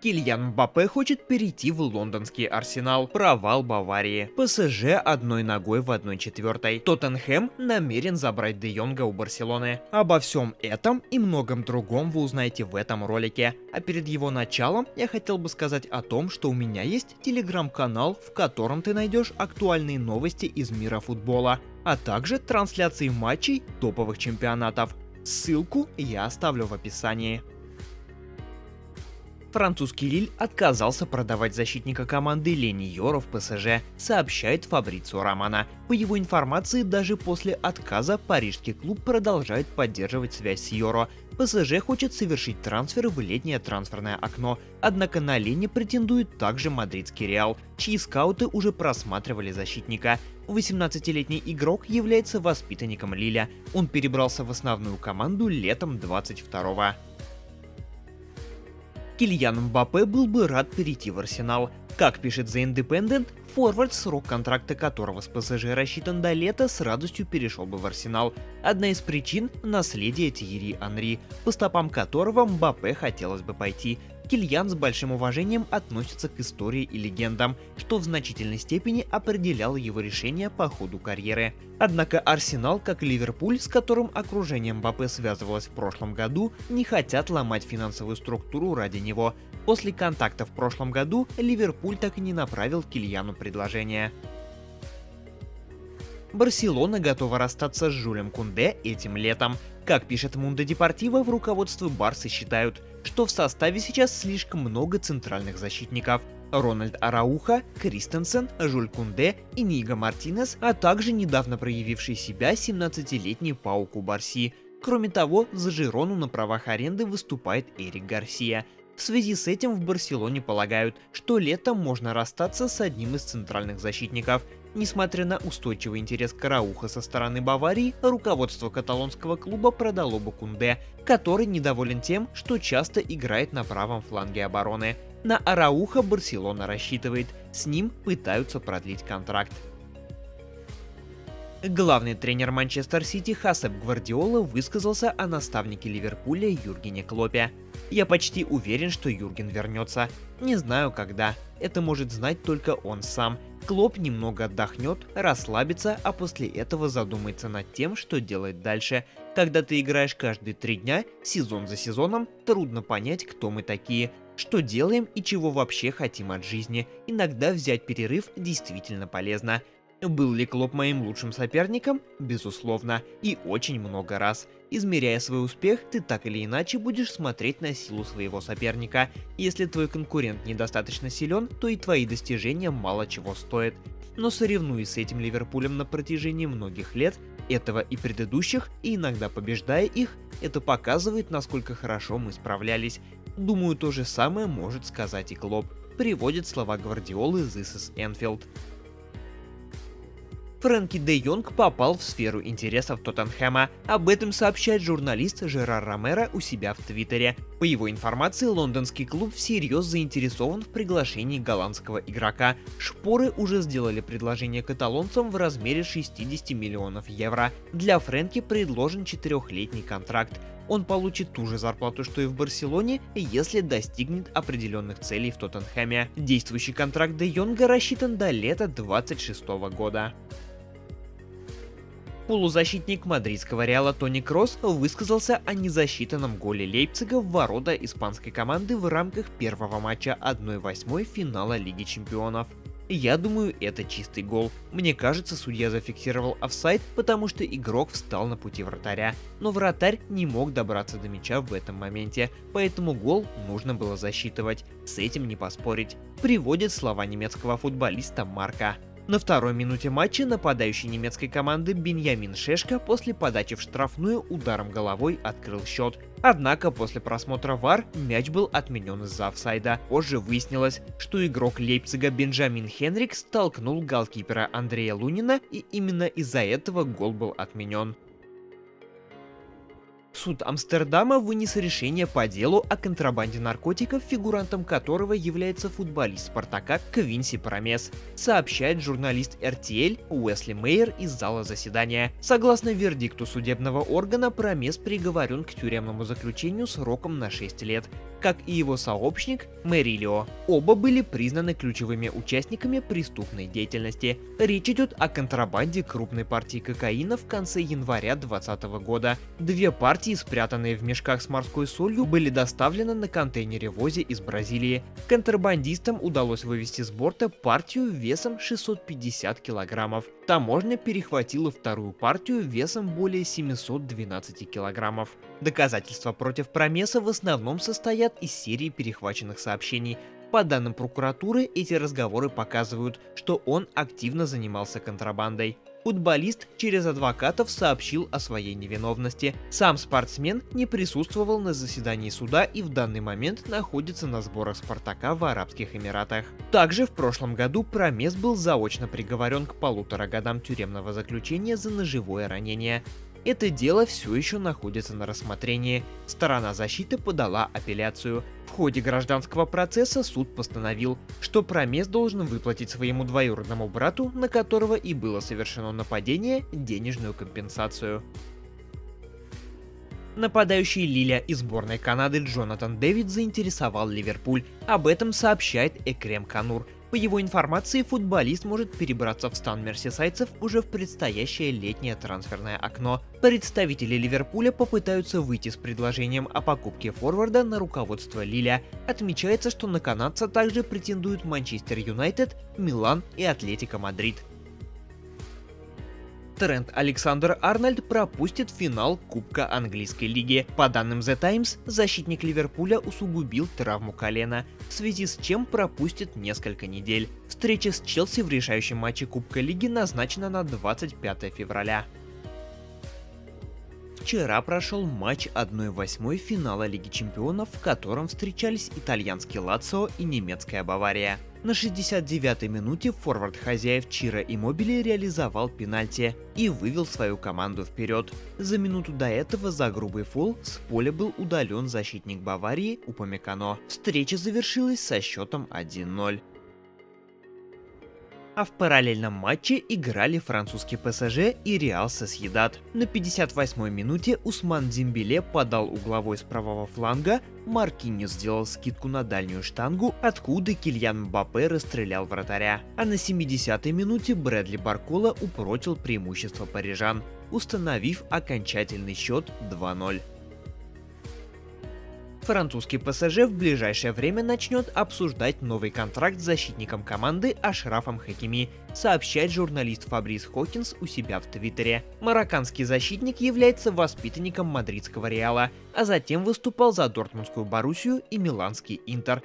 Кильян Мбаппе хочет перейти в лондонский Арсенал. Провал Баварии. ПСЖ одной ногой в 1/4. Тоттенхэм намерен забрать Де Йонга у Барселоны. Обо всем этом и многом другом вы узнаете в этом ролике. А перед его началом я хотел бы сказать о том, что у меня есть телеграм-канал, в котором ты найдешь актуальные новости из мира футбола, а также трансляции матчей топовых чемпионатов. Ссылку я оставлю в описании. Французский Лиль отказался продавать защитника команды Лени Йоро в ПСЖ, сообщает Фабрицио Романо. По его информации, даже после отказа парижский клуб продолжает поддерживать связь с Йоро. ПСЖ хочет совершить трансфер в летнее трансферное окно, однако на Лени претендует также мадридский Реал, чьи скауты уже просматривали защитника. 18-летний игрок является воспитанником Лиля. Он перебрался в основную команду летом 22-го. Кильян Мбаппе был бы рад перейти в Арсенал. Как пишет The Independent, форвард, срок контракта которого с ПСЖ рассчитан до лета, с радостью перешел бы в Арсенал. Одна из причин – наследие Тьерри Анри, по стопам которого Мбаппе хотелось бы пойти. Кильян с большим уважением относится к истории и легендам, что в значительной степени определяло его решение по ходу карьеры. Однако Арсенал, как и Ливерпуль, с которым окружение Мбаппе связывалось в прошлом году, не хотят ломать финансовую структуру ради него. После контакта в прошлом году Ливерпуль так и не направил Кильяну предложение. Барселона готова расстаться с Жюлем Кунде этим летом. Как пишет Mundo Deportivo, в руководстве Барсы считают, что в составе сейчас слишком много центральных защитников. Рональд Араухо, Кристенсен, Жюль Кунде, Иниго Мартинес, а также недавно проявивший себя 17-летний Пау Кубарси. Кроме того, за Жирону на правах аренды выступает Эрик Гарсия. В связи с этим в Барселоне полагают, что летом можно расстаться с одним из центральных защитников. Несмотря на устойчивый интерес к Араухо со стороны Баварии, руководство каталонского клуба продало бы Кунде, который недоволен тем, что часто играет на правом фланге обороны. На Араухо Барселона рассчитывает, с ним пытаются продлить контракт. Главный тренер Манчестер Сити Хасеп Гвардиола высказался о наставнике Ливерпуля Юргене Клоппе. «Я почти уверен, что Юрген вернется. Не знаю когда. Это может знать только он сам. Клопп немного отдохнет, расслабится, а после этого задумается над тем, что делать дальше. Когда ты играешь каждые 3 дня, сезон за сезоном, трудно понять, кто мы такие, что делаем и чего вообще хотим от жизни. Иногда взять перерыв действительно полезно». Был ли Клопп моим лучшим соперником? Безусловно, и очень много раз. Измеряя свой успех, ты так или иначе будешь смотреть на силу своего соперника. Если твой конкурент недостаточно силен, то и твои достижения мало чего стоят. Но соревнуясь с этим Ливерпулем на протяжении многих лет, этого и предыдущих, и иногда побеждая их, это показывает, насколько хорошо мы справлялись. Думаю, то же самое может сказать и Клопп. Приводит слова Гвардиолы This is Anfield. Фрэнки де Йонг попал в сферу интересов Тоттенхэма. Об этом сообщает журналист Жерар Ромеро у себя в Твиттере. По его информации, лондонский клуб всерьез заинтересован в приглашении голландского игрока. Шпоры уже сделали предложение каталонцам в размере 60 миллионов евро. Для Фрэнки предложен 4-летний контракт. Он получит ту же зарплату, что и в Барселоне, если достигнет определенных целей в Тоттенхэме. Действующий контракт де Йонга рассчитан до лета 2026 года. Полузащитник мадридского Реала Тони Кросс высказался о незасчитанном голе Лейпцига в ворота испанской команды в рамках первого матча 1/8 финала Лиги Чемпионов. «Я думаю, это чистый гол. Мне кажется, судья зафиксировал офсайд, потому что игрок встал на пути вратаря. Но вратарь не мог добраться до мяча в этом моменте, поэтому гол нужно было засчитывать. С этим не поспорить», приводит слова немецкого футболиста Марка. На второй минуте матча нападающий немецкой команды Беньямин Шешко после подачи в штрафную ударом головой открыл счет. Однако после просмотра ВАР мяч был отменен из-за офсайда. Позже выяснилось, что игрок Лейпцига Бенджамин Хенрикс толкнул голкипера Андрея Лунина, и именно из-за этого гол был отменен. Суд Амстердама вынес решение по делу о контрабанде наркотиков, фигурантом которого является футболист Спартака Квинси Промес, сообщает журналист RTL Уэсли Мейер из зала заседания. Согласно вердикту судебного органа, Промес приговорен к тюремному заключению сроком на 6 лет, как и его сообщник Мерилио. Оба были признаны ключевыми участниками преступной деятельности. Речь идет о контрабанде крупной партии кокаина в конце января 2020 года. Две партии, спрятанные в мешках с морской солью, были доставлены на контейнере-возе из Бразилии. Контрабандистам удалось вывести с борта партию весом 650 килограммов. Таможня перехватила вторую партию весом более 712 килограммов. Доказательства против Промеса в основном состоят из серии перехваченных сообщений. По данным прокуратуры, эти разговоры показывают, что он активно занимался контрабандой. Футболист через адвокатов сообщил о своей невиновности. Сам спортсмен не присутствовал на заседании суда и в данный момент находится на сборах Спартака в Арабских Эмиратах. Также в прошлом году Промес был заочно приговорен к 1,5 годам тюремного заключения за ножевое ранение. Это дело все еще находится на рассмотрении. Сторона защиты подала апелляцию. В ходе гражданского процесса суд постановил, что Промес должен выплатить своему двоюродному брату, на которого и было совершено нападение, денежную компенсацию. Нападающий Лиля из сборной Канады Джонатан Дэвид заинтересовал Ливерпуль. Об этом сообщает Экрем Канур. По его информации, футболист может перебраться в стан мерсисайдцев уже в предстоящее летнее трансферное окно. Представители Ливерпуля попытаются выйти с предложением о покупке форварда на руководство Лиля. Отмечается, что на канадца также претендуют Манчестер Юнайтед, Милан и Атлетико Мадрид. Трент Александр-Арнольд пропустит финал Кубка Английской лиги. По данным The Times, защитник Ливерпуля усугубил травму колена, в связи с чем пропустит несколько недель. Встреча с Челси в решающем матче Кубка лиги назначена на 25 февраля. Вчера прошел матч 1/8 финала Лиги Чемпионов, в котором встречались итальянский Лацио и немецкая Бавария. На 69-й минуте форвард хозяев Чиро Иммобиле реализовал пенальти и вывел свою команду вперед. За минуту до этого за грубый фол с поля был удален защитник Баварии Упамекано. Встреча завершилась со счетом 1-0. А в параллельном матче играли французский ПСЖ и Реал Сосьедад. На 58-й минуте Усман Дембеле подал угловой с правого фланга, Маркиньос сделал скидку на дальнюю штангу, откуда Кильян Мбаппе расстрелял вратаря. А на 70-й минуте Брэдли Баркола упрочил преимущество парижан, установив окончательный счет 2-0. Французский ПСЖ в ближайшее время начнет обсуждать новый контракт с защитником команды Ашрафом Хакими, сообщает журналист Фабрис Хокинс у себя в Твиттере. Марокканский защитник является воспитанником мадридского Реала, а затем выступал за Дортмундскую Боруссию и Миланский Интер.